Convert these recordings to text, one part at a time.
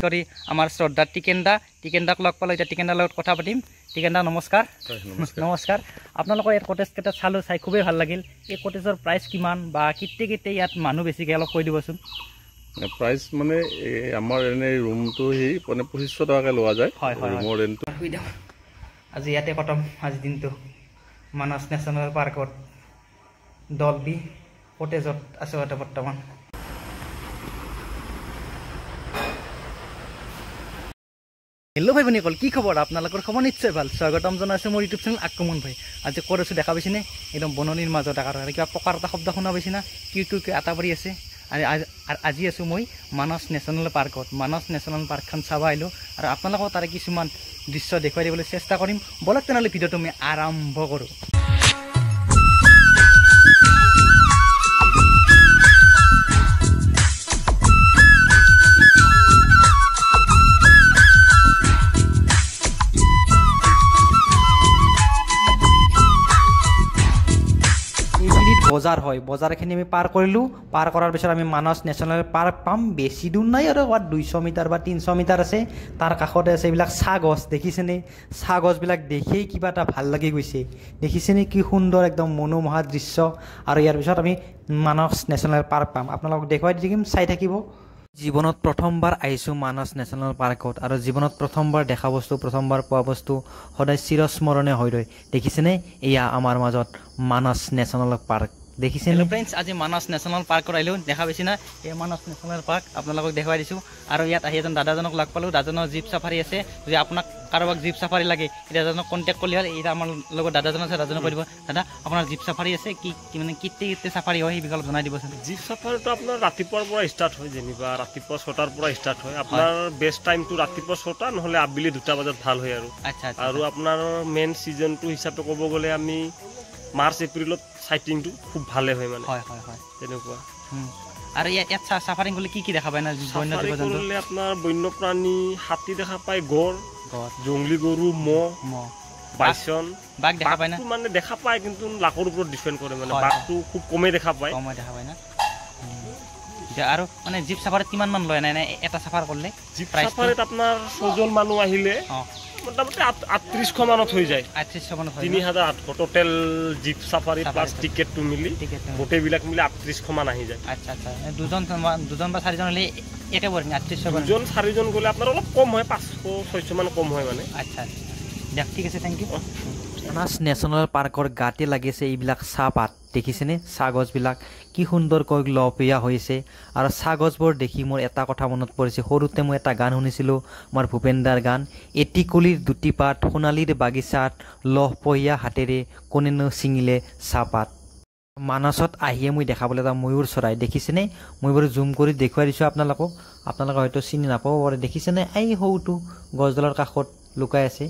কৰি আমাৰ শ্ৰদ্ধা টিকেনদাক লগ পালোঁ। এতিয়া টিকেনদাৰ লগত কথা পাতিম। টিকেনদা নমস্কাৰ। নমস্কাৰ। আপোনালোকৰ এই কটেজ কেইটা চালোঁ, চাই খুবেই ভাল লাগিল। এই কটেজৰ প্ৰাইচ কিমান বা কেতিয়া ইয়াত মানুহ বেছিকৈ অলপ কৈ দিবচোন। প্ৰাইচ মানে আমাৰ এনে ৰুমটো সেই মানে 2500 টকাকৈ লোৱা যায়। ৰুমৰ ৰেণ্টটো আজি ইয়াতে কটাম আজি দিনটো। মানস নেশ্যনেল পাৰ্কত ডলবি কটেজত আছোঁ ইয়াতে বৰ্তমান। হেল্ল' ভাই ভনী, কি খবৰ? আপোনালোকৰ খবৰ নিশ্চয় ভাল। স্বাগতম জনাইছোঁ মোৰ ইউটিউব চেনেল আক্ৰমণ ভাই। আজি ক'ত আছোঁ দেখা পাইছেনে? একদম বননিৰ মাজত আকাৰ কিবা পকাৰ এটা শব্দ শুনা পাইছে না? কি আটা পৰি আছে। আজি আছোঁ মই মানস নেশ্যনেল পাৰ্কত। মানস নেশ্যনেল পাৰ্কখন চাব আহিলোঁ আৰু আপোনালোকক তাৰে কিছুমান দৃশ্য দেখুৱাই দিবলৈ চেষ্টা কৰিম। বলক তেনেহ'লে ভিডিঅ'টো আমি আৰম্ভ কৰোঁ। বজাৰ হয়, বজাৰখিনি আমি পাৰ কৰিলোঁ। পাৰ কৰাৰ পিছত আমি মানস নেশ্যনেল পাৰ্ক পাম। বেছি দূৰ নাই আৰু 200 মিটাৰ বা 300 মিটাৰ আছে। তাৰ কাষতে আছে এইবিলাক চাহ গছ, দেখিছেনে? চাহ গছবিলাক দেখিয়েই কিবা এটা ভাল লাগি গৈছে। দেখিছেনে কি সুন্দৰ একদম মনোমোহা দৃশ্য। আৰু ইয়াৰ পিছত আমি মানস নেশ্যনেল পাৰ্ক পাম। আপোনালোকক দেখুৱাই দি থাকিম, চাই থাকিব। জীৱনত প্ৰথমবাৰ আহিছোঁ মানস নেশ্যনেল পাৰ্কত আৰু জীৱনত প্ৰথমবাৰ দেখা বস্তু, প্ৰথমবাৰ পোৱা বস্তু সদায় চিৰস্মৰণীয় হৈ ৰয়। দেখিছেনে? এয়া আমাৰ মাজত মানস নেশ্যনেল পাৰ্ক। দেখিছে ফ্ৰেণ্ডছ, আজি মানস নেশ্যনেল পাৰ্কত আহিলোঁ। দেখা পাইছে না? এই মানস নেশ্যনেল পাৰ্ক আপোনালোকক দেখুৱাই দিছোঁ। আৰু ইয়াত আহি এজন দাদাজনক লগ পালোঁ। দাদাজনৰ জীপ চাফাৰী আছে। যদি আপোনাক কাৰোবাক জীপ চাফাৰী লাগে, এই দাদাজনক কণ্টেক্ট কৰিলে হ'ল। এতিয়া আমাৰ লগত দাদাজন আছে, দাদাজনক কৈ দিব। দাদা, আপোনাৰ জীপ চাফাৰী আছে কি মানে কেতিয়া চাফাৰী হয় সেই বিষয়ে জনাই দিবচোন। জীপ চাফাৰীটো আপোনাৰ ৰাতিপুৱাৰ পৰা ষ্টাৰ্ট হয়। যেনিবা ৰাতিপুৱা 6টাৰ পৰা ষ্টাৰ্ট হয়। আপোনাৰ বেষ্ট টাইমটো ৰাতিপুৱা 6টা নহ'লে আবেলি 2টা বজাত ভাল হয় আৰু। আচ্ছা। আৰু আপোনাৰ মেইন ছিজনটো হিচাপে ক'ব গ'লে আমি মাৰ্চ এপ্ৰিলত চাইটিংটো খুব ভালে হয় মানে। হয় তেনেকুৱা। আৰু ইয়াত চাফাৰিং কৰিলে কি দেখা পায় না? কৰিলে আপোনাৰ বন্যপ্ৰাণী, হাতী দেখা পায়, গড়, জংলী গৰু, মহ, বাইচন, বাঘ দেখা পায় না? মানে দেখা পায়, কিন্তু লাখৰ ওপৰত ডিপেণ্ড কৰে মানে। বাঘটো খুব কমেই দেখা পায়। না? আৰু মানে জীপ চাফাৰীত কিমান মান লয় নাই এটা চাফাৰ কৰিলে? জীপ চাফাৰীত আপোনাৰ 6জন মানুহ আহিলে মোটামুটি 3800 মানত হৈ যায়। 3800 টোটেল জীপ চাফাৰী প্লাছ টিকেটটো মিলি গোটেইবিলাক মিলি 3800 মান আহি যায়। আচ্ছা। দুজন বা 4জন হ'লে একেবাৰে 3800। 2-4জন গ'লে আপোনাৰ অলপ কম হয়, 500-600 মান কম হয় মানে। আচ্ছা দিয়ক, ঠিক আছে, থেংক ইউ। মানস নেশ্যনেল পাৰ্কৰ গাতে লাগিছে এইবিলাক চাহপাত। দেখিছেনে? চাহ গছবিলাক কি সুন্দৰকৈ লহপহীয়া হৈছে। আৰু চাহ গছবোৰ দেখি মোৰ এটা কথা মনত পৰিছে। সৰুতে মই এটা গান শুনিছিলোঁ, আমাৰ ভূপেনদাৰ গান। এটি কলিৰ দুটি পাত, সোণালীৰ বাগিচাত, লহপহীয়া হাতেৰে কোনেনো ছিঙিলে চাহপাত। মানসত আহিয়ে মই দেখাবলৈ এটা ময়ূৰ চৰাই। দেখিছেনে? মই বাৰু জুম কৰি দেখুৱাই দিছোঁ আপোনালোকক। আপোনালোকে হয়তো চিনি নাপাব পাৰে। দেখিছেনে? এই সৰুটো গছডালৰ কাষত লুকাই আছে।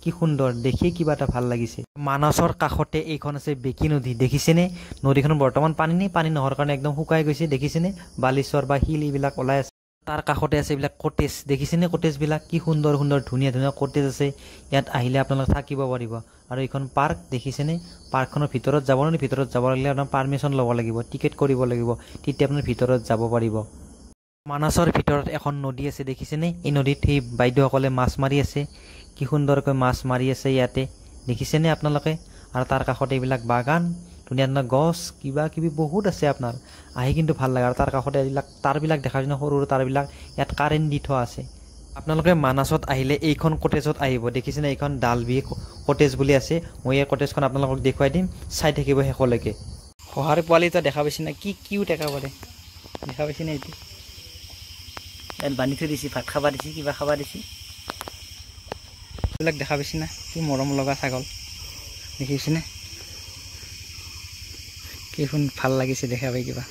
কি সুন্দৰ, দেখি কিবা এটা ভাল লাগিছে। মানসৰ কাষতে এইখন আছে বেকী নদী। দেখিছেনে? নদীখন বৰ্তমান পানী নোহোৱাৰ কাৰণে একদম শুকাই গৈছে। দেখিছেনে? বালিচৰ বা শিল এইবিলাক ওলাই আছে। তাৰ কাষতে আছে এইবিলাক কটেজ। দেখিছেনে? কটেজবিলাক কি সুন্দৰ ধুনীয়া কটেজ আছে। ইয়াত আহিলে আপোনালোকে থাকিব পাৰিব। আৰু এইখন পাৰ্ক দেখিছেনে? পাৰ্কখনৰ ভিতৰত যাব নোৱাৰি। ভিতৰত যাব লাগিলে আপোনাৰ পাৰ্মিশ্যন ল'ব লাগিব, টিকেট কৰিব লাগিব, তেতিয়া আপোনাৰ ভিতৰত যাব পাৰিব। মানসৰ ভিতৰত এখন নদী আছে। দেখিছেনে? এই নদীত সেই বাইদেউসকলে মাছ মাৰি আছে। কি সুন্দৰকৈ মাছ মাৰি আছে ইয়াতে। দেখিছেনে আপোনালোকে? আৰু তাৰ কাষতে এইবিলাক বাগান, ধুনীয়া গছ, কিবা কিবি বহুত আছে। আপোনাৰ আহি কিন্তু ভাল লাগে। আৰু তাৰ কাষতে এইবিলাক তাঁৰবিলাক দেখা যায়, সৰু তাঁৰবিলাক। ইয়াত কাৰেণ্ট দি থোৱা আছে। আপোনালোকে মানসত আহিলে এইখন কটেজত আহিব। দেখিছেনে? এইখন ডালবি কটেজ বুলি আছে। মই এই কটেজখন আপোনালোকক দেখুৱাই দিম, চাই থাকিব শেষলৈকে। শহাৰ পোৱালি এটা দেখা পাইছে না? কি কিউট একেবাৰে। দেখা পাইছেনে? এইটো ইয়াত বান্ধি থৈ দিছে, ভাত খাব দিছে, কিবা খাব দিছে। এইবিলাক দেখা পাইছে না? কি মৰম লগা ছাগল। দেখিছেনে? কি ভাল লাগিছে দেখা পাই। কিবা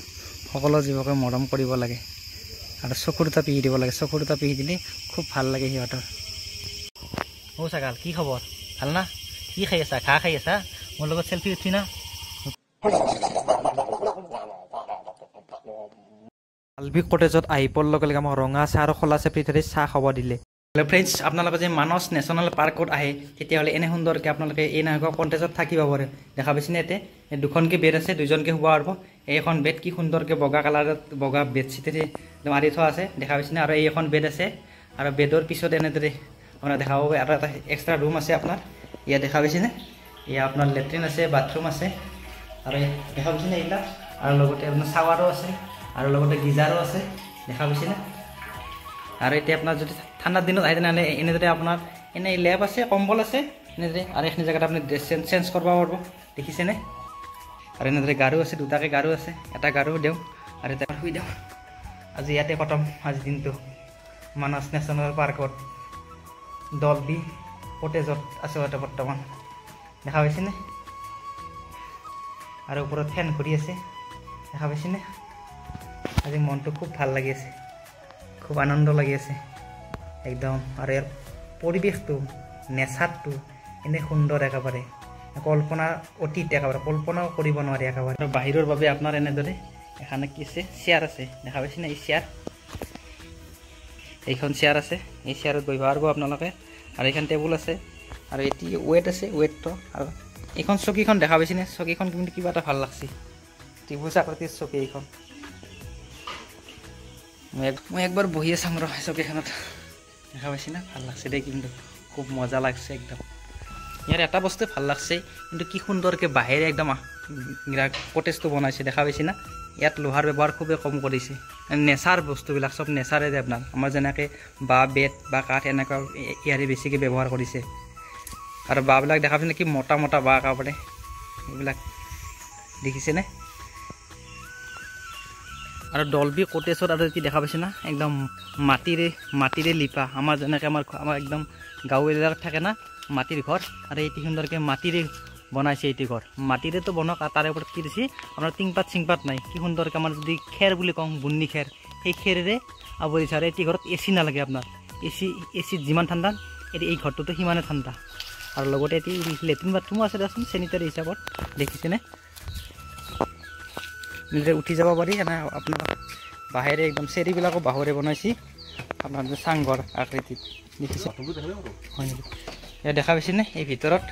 সকলো জীৱকে মৰম কৰিব লাগে আৰু চকুৰ এটা পিহি দিব লাগে। চকুৰ এটা পিহি দিলে খুব ভাল লাগে সিহঁতৰ। অ' ছাগাল, কি খবৰ? ভাল না? কি খাই আছা? ঘাঁহ খাই আছা? মোৰ লগত চেল্ফি উঠি না? ডালবি কটেজত আহি পোৱাৰ লগে লগে আমাক ৰঙা চাহ আৰু খোলা চেপি ধৰি চাহ খাব দিলে। হেল্ল' ফ্ৰেণ্ডছ, আপোনালোকে যে মানস নেশ্যনেল পাৰ্কত আহে তেতিয়াহ'লে এনে সুন্দৰকৈ আপোনালোকে এই নাহকা কণ্টেজত থাকিব পাৰে। দেখা পাইছেনে? ইয়াতে দুখনকৈ বেড আছে, দুজনকৈ শুব পাৰিব। এইখন বেড কি সুন্দৰকৈ বগা কালাৰত বগা বেডশ্বীটেৰে মাৰি থোৱা আছে। দেখা পাইছেনে? আৰু এই এখন বেড আছে আৰু বেডৰ পিছত এনেদৰে আপোনাৰ দেখা পাব আৰু এটা এক্সট্ৰা ৰুম আছে আপোনাৰ ইয়াত দেখা পাইছেনে ইয়াত আপোনাৰ লেট্ৰিন আছে বাথৰুম আছে আৰু দেখা পাইছেনে এইবিলাক আৰু লগতে আপোনাৰ শাৱাৰো আছে আৰু লগতে গিজাৰো আছে দেখা পাইছেনে আৰু এতিয়া আপোনাৰ যদি ঠাণ্ডাৰ দিনত আহে তেনেহ'লে এনেদৰে আপোনাৰ এনেই লেব আছে কম্বল আছে এনেদৰে আৰু এইখিনি জেগাত আপুনি ড্ৰেছ চেঞ্জ কৰিব পাৰিব দেখিছেনে আৰু এনেদৰে গাৰু আছে দুটাকৈ গাৰু আছে এটা গাৰু দিওঁ আৰু এটা শুই দিওঁ আজি ইয়াতে খতম আজিৰ দিনটো মানাস নেশ্যনেল পাৰ্কত ডলবি কটেজত আছোঁ এটা বৰ্তমান দেখা পাইছেনে আৰু ওপৰত ফেন ঘূৰি আছে দেখা পাইছেনে আজি মনটো খুব ভাল লাগি আছে খুব আনন্দ লাগি আছে একদম আৰু ইয়াৰ পৰিৱেশটো নেচাৰটো এনে সুন্দৰ একেবাৰে কল্পনা অতীত একেবাৰে কল্পনাও কৰিব নোৱাৰি একেবাৰে আৰু বাহিৰৰ বাবে আপোনাৰ এনেদৰে এখানে কি আছে চেয়াৰ আছে দেখা পাইছেনে এই চেয়াৰ এইখন চেয়াৰ আছে এই চেয়াৰত বহিব পাৰিব আপোনালোকে আৰু এইখন টেবুল আছে আৰু এটি ৱেট আছে ৱেটটো আৰু এইখন চকীখন দেখা পাইছেনে চকীখন কিন্তু কিবা এটা ভাল লাগছে ত্ৰিভুজ আকৃতিৰ চকী এইখন মই একবাৰ বহিয়ে চাম ৰ চকীখনত দেখা পাইছেনে ভাল লাগছে দেই কিন্তু খুব মজা লাগছে একদম ইয়াৰ এটা বস্তু ভাল লাগছে কিন্তু কি সুন্দৰকৈ বাহিৰে একদম কটেজটো বনাইছে দেখা পাইছে না ইয়াত লোহাৰ ব্যৱহাৰ খুবেই কম কৰিছে নেচাৰ বস্তুবিলাক চব নেচাৰে যে আপোনাৰ আমাৰ যেনেকৈ বাঁহ বেত বা কাঠ এনেকুৱা ইয়াৰে বেছিকৈ ব্যৱহাৰ কৰিছে আৰু বাঁহবিলাক দেখা পাইছে কি মোটা মোটা বাঁহ একেবাৰে এইবিলাক দেখিছেনে আৰু ডলবি কটেজত আৰু কি দেখা পাইছে না একদম মাটিৰে লিপা আমাৰ যেনেকৈ আমাৰ একদম গাঁও এৰিয়াত থাকে না মাটিৰ ঘৰ আৰু এইটো সুন্দৰকৈ মাটিৰে বনাইছে এইটো ঘৰ মাটিৰেতো বনাওক তাৰে ওপৰত কি দিছে আপোনাৰ টিংপাত চিংপাত নাই কি সুন্দৰকৈ আমাৰ যদি খেৰ বুলি কওঁ বুন্নি খেৰ সেই খেৰেৰে আৱৰিছে আৰু এইটো ঘৰত এচি নালাগে আপোনাৰ এচি যিমান ঠাণ্ডা এই ঘৰটোতো সিমানে ঠাণ্ডা আৰু লগতে এটি লেট্ৰিন বাথৰুমো আছে দেচোন চেনিটাৰী হিচাপত দেখিছেনে নিজে উঠি যাব পাৰি এনে আপোনাৰ বাহিৰে একদম চেৰিবিলাকো বাঁহৰে বনাইছে আপোনাৰ চাংঘৰ আকৃতিত দেখিছে হয় নেকি ইয়াত দেখা পাইছেনে এই ভিতৰত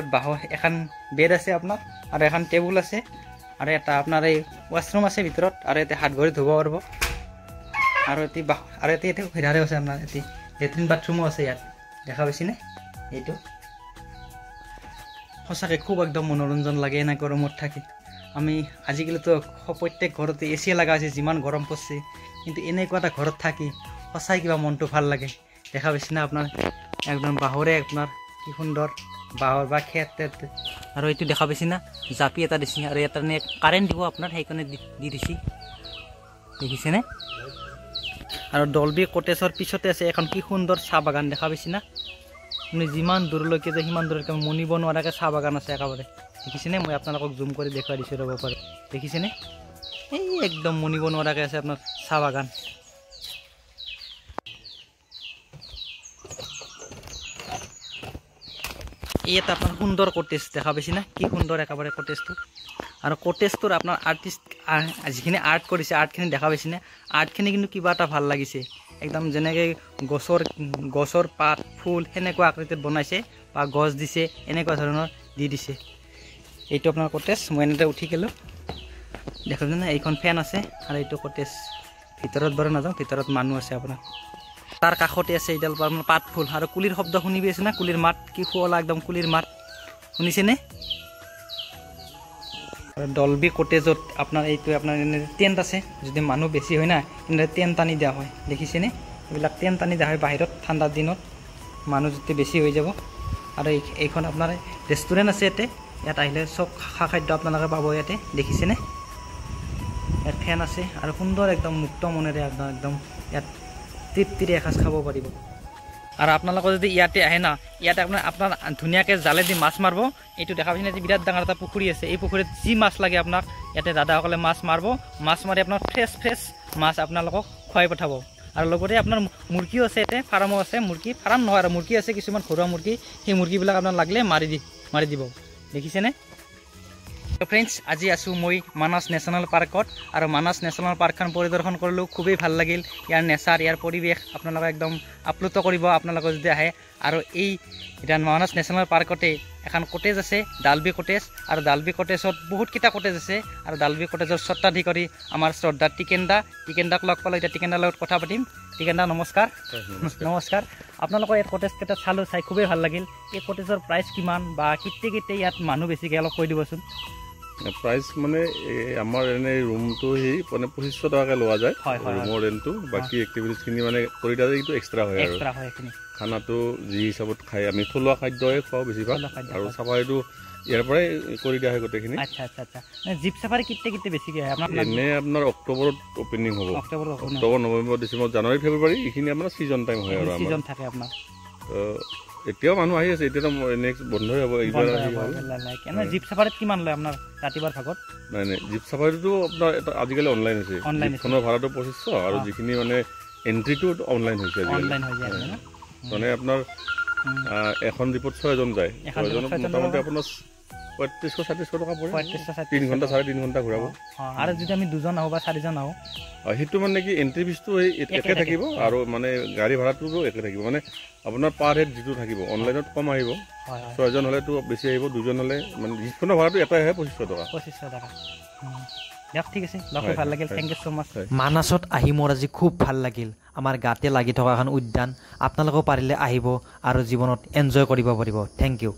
বাঁহ এখন বেড আছে আপোনাৰ আৰু এখন টেবুল আছে আৰু এটা আপোনাৰ এই ৱাছৰুম আছে ভিতৰত আৰু ইয়াতে হাত ভৰি ধুব পাৰিব আৰু ইয়াতে সুবিধাৰে আছে আপোনাৰ এটি লেট্ৰিন বাথৰুমো আছে ইয়াত দেখা পাইছেনে এইটো সঁচাকৈ খুব একদম মনোৰঞ্জন লাগে এনেকৈ ৰুমত থাকি আমি আজিকালিতো প্ৰত্যেক ঘৰতে এ চি লগা হৈছে যিমান গৰম পৰিছে কিন্তু এনেকুৱা এটা ঘৰত থাকি সঁচাই কিবা মনটো ভাল লাগে দেখা পাইছেনে আপোনাৰ একদম বাঁহৰে আপোনাৰ কি সুন্দৰ বাঁহৰ বা খেৰ আৰু এইটো দেখা পাইছে না জাপি এটা দিছে আৰু এটা কাৰেণ্ট দিব আপোনাৰ সেইকাৰণে দি দিছে দেখিছেনে আৰু ডলবি কটেজৰ পিছতে আছে এখন কি সুন্দৰ চাহ বাগান দেখা পাইছে না আপুনি যিমান দূৰলৈকে যায় সিমান দূৰলৈকে মনিব নোৱাৰাকৈ চাহ বাগান আছে একেবাৰে দেখিছেনে মই আপোনালোকক জুম কৰি দেখুৱাই দিছোঁ ৰ'ব পাৰে দেখিছেনে এই একদম মনিব নোৱাৰাকৈ আছে আপোনাৰ চাহ বাগান এই এটা আপোনাৰ সুন্দৰ কটেজ দেখা পাইছে না কি সুন্দৰ একেবাৰে কটেজটো আৰু কটেজটোৰ আপোনাৰ আৰ্টিষ্ট যিখিনি আৰ্ট কৰিছে আৰ্টখিনি দেখা পাইছেনে আৰ্টখিনি কিন্তু কিবা এটা ভাল লাগিছে একদম যেনেকৈ গছৰ পাত ফুল সেনেকুৱা আকৃতিত বনাইছে বা গছ দিছে এনেকুৱা ধৰণৰ দি দিছে এইটো আপোনাৰ কটেজ মই এনেতে উঠি গ'লোঁ দেখা পাইছেনে এইখন ফেন আছে আৰু এইটো কটেজ ভিতৰত বাৰু নাযাওঁ ভিতৰত মানুহ আছে আপোনাৰ তাৰ কাষতে আছে এইডাল আপোনাৰ পাত ফুল আৰু কুলিৰ শব্দ শুনি পাইছে না কুলিৰ মাত কি শুৱলা একদম কুলিৰ মাত শুনিছেনে ডলবি কটেজত আপোনাৰ এইটো আপোনাৰ এনে টেণ্ট আছে যদি মানুহ বেছি হয় না এনেদৰে টেণ্ট টানি দিয়া হয় দেখিছেনে এইবিলাক টেণ্ট টানি দিয়া হয় বাহিৰত ঠাণ্ডাৰ দিনত মানুহ যদি বেছি হৈ যাব আৰু এইখন আপোনাৰ ৰেষ্টুৰেণ্ট আছে ইয়াত আহিলে চব খা খাদ্য আপোনালোকে পাব ইয়াতে দেখিছেনে ইয়াত ফেন আছে আৰু সুন্দৰ একদম মুক্ত মনেৰে একদম ইয়াত তৃপ্তিৰে এসাঁজ খাব পাৰিব আৰু আপোনালোকে যদি ইয়াতে আহে না ইয়াতে আপোনাৰ ধুনীয়াকৈ জালেদি মাছ মাৰিব এইটো দেখা পাইছেনে বিৰাট ডাঙৰ এটা পুখুৰী আছে এই পুখুৰীত যি মাছ লাগে আপোনাক ইয়াতে দাদাসকলে মাছ মাৰিব মাছ মাৰি আপোনাৰ ফ্ৰেছ মাছ আপোনালোকক খুৱাই পঠাব আৰু লগতে আপোনাৰ মুৰ্গীও আছে ইয়াতে ফাৰ্মো আছে মুৰ্গী ফাৰ্ম নহয় আৰু মুৰ্গী আছে কিছুমান ঘৰুৱা মুৰ্গী সেই মুৰ্গীবিলাক আপোনাক লাগিলে মাৰি দিব দেখিছেনে ফ্ৰেণ্ডছ আজি আছোঁ মই মানাস নেশ্যনেল পাৰ্কত আৰু মানাস নেশ্যনেল পাৰ্কখন পৰিদৰ্শন কৰিলোঁ খুবেই ভাল লাগিল ইয়াৰ নেচাৰ ইয়াৰ পৰিৱেশ আপোনালোকে একদম আপ্লুত কৰিব আপোনালোকে যদি আহে আৰু এই এতিয়া মানাস নেশ্যনেল পাৰ্কতে এখন কটেজ আছে ডালবি কটেজ আৰু ডালবি কটেজত বহুতকেইটা কটেজ আছে আৰু ডালবি কটেজৰ স্বত্বাধিকাৰী আমাৰ শ্ৰদ্ধা টিকেন্দাক লগ পালোঁ এতিয়া টিকেন্দাৰ লগত কথা পাতিম টিকেন দা নমস্কাৰ নমস্কাৰ আপোনালোকৰ এই কটেজকেইটা চালোঁ চাই খুবেই ভাল লাগিল এই কটেজৰ প্ৰাইচ কিমান বা কেতিয়া ইয়াত মানুহ বেছিকৈ অলপ কৈ দিবচোন প্ৰাইচ মানে আমাৰ এনেই ৰুমটো সেই মানে 2500 টকাকৈ লোৱা যায় ৰুমৰ ৰেণ্টটো বাকী এক্টিভিটিজখিনি মানে কৰিডাৰে এইটো এক্সট্ৰা হয় আৰু খানাটো যি হিচাপত খাই আমি থলুৱা খাদ্যই খুৱাওঁ বেছিভাগ আৰু চাফাৰীটো ইয়াৰ পৰাই কৰি দিয়া হয় গোটেইখিনি আচ্ছা আচ্ছা আচ্ছা জীপ চাফাৰী কেতিয়া বেছিকৈ হয় এনে আপোনাৰ অক্টোবৰত অপেনিং হ'ব অক্টোবৰ নৱেম্বৰ ডিচেম্বৰ জানুৱাৰী ফেব্ৰুৱাৰী এইখিনি আপোনাৰ ছিজন টাইম হয় আৰু ছিজন থাকে আপোনাৰ এতিয়াও মানুহ আহি আছে এতিয়াতো নেক্সট বন্ধই হ'ব এইবাৰ জীপ চাফাৰীত কিমান লয় আপোনাৰ ৰাতিপুৱাৰ ভাগত নাই নাই জীপ চাফাৰীটো আপোনাৰ এটা আজিকালি অনলাইন হৈছে জীপখনৰ ভাড়াটো 2500 আৰু যিখিনি মানে এণ্ট্ৰিটো অনলাইন হৈছে মানে আপোনাৰ এখন জীপত 6 জন যায় 6 জনত মোটামুটি আপোনাৰ 3500-3700 টকা পৰে 3 ঘণ্টা 3.5 ঘণ্টা ঘূৰাব আৰু যদি আমি 2 জন আহোঁ বা 4 জন আহোঁ সেইটো মানে কি এণ্ট্ৰি ফিজটো একে থাকিব আৰু মানে গাড়ী ভাড়াটোও একে থাকিব মানে আপোনাৰ পাৰ হেড যিটো থাকিব অনলাইনত কম আহিব 6 জন হ'লেতো বেছি আহিব 2 জন হ'লে মানে জীপখনৰ ভাড়াটো এটাই আহে 2500 টকা ঠিক আছে ভাল লাগিল থেংক ইউ ছ' মাছ মানাছত আহি মোৰ আজি খুব ভাল লাগিল আমাৰ গাতে লাগি থকা এখন উদ্যান আপোনালোকেও পাৰিলে আহিব আৰু জীৱনত এনজয় কৰিব পাৰিব থেংক ইউ